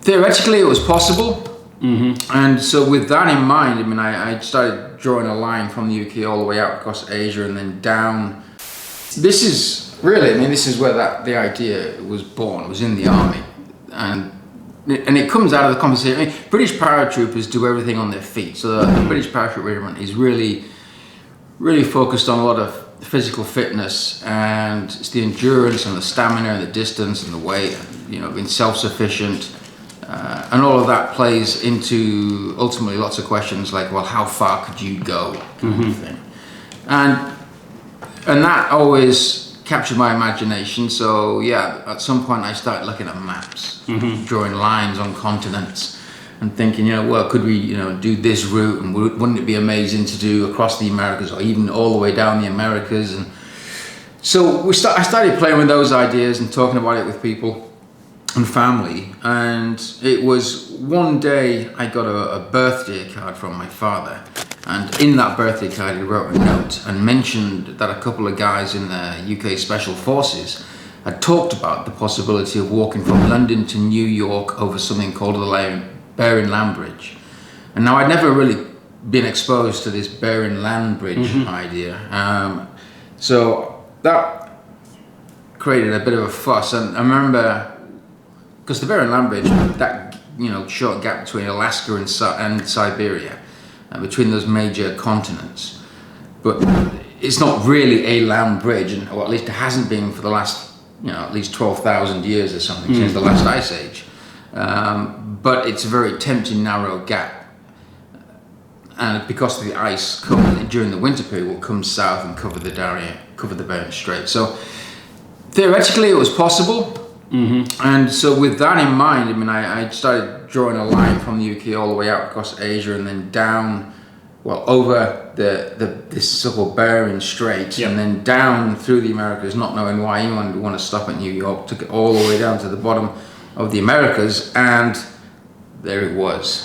Theoretically, it was possible. And so with that in mind, I mean, I started drawing a line from the UK all the way out across Asia and then down. This is really, I mean, this is where the idea was born. It was in the army. And it comes out of the conversation. I mean, British paratroopers do everything on their feet. So the British Parachute Regiment is really focused on a lot of physical fitness, and it's the endurance and the stamina and the distance and the weight, and, you know, being self-sufficient. And all of that plays into ultimately lots of questions like, well, how far could you go, kind of thing. And that always captured my imagination. So yeah, at some point I started looking at maps, drawing lines on continents, and thinking, you know, well, could we, you know, do this route, and wouldn't it be amazing to do across the Americas or even all the way down the Americas? And so I started playing with those ideas and talking about it with people and family. And it was one day I got a birthday card from my father, and in that birthday card he wrote a note and mentioned that a couple of guys in the UK Special Forces had talked about the possibility of walking from London to New York over something called the Bering Land Bridge. And now I'd never really been exposed to this Bering Land Bridge idea. So that created a bit of a fuss. And I remember, because the Bering Land Bridge, that, you know, short gap between Alaska and Siberia, between those major continents, but it's not really a land bridge, or at least it hasn't been for the last, you know, at least 12,000 years or something, since the last ice age. But it's a very tempting narrow gap, and because of the ice during the winter period will come south and cover the Bering Strait. So theoretically it was possible. And so with that in mind, I mean, I started drawing a line from the UK all the way out across Asia and then down, well, over this so-called Bering Strait, and then down through the Americas, not knowing why anyone would want to stop at New York, took it all the way down to the bottom of the Americas, and there it was.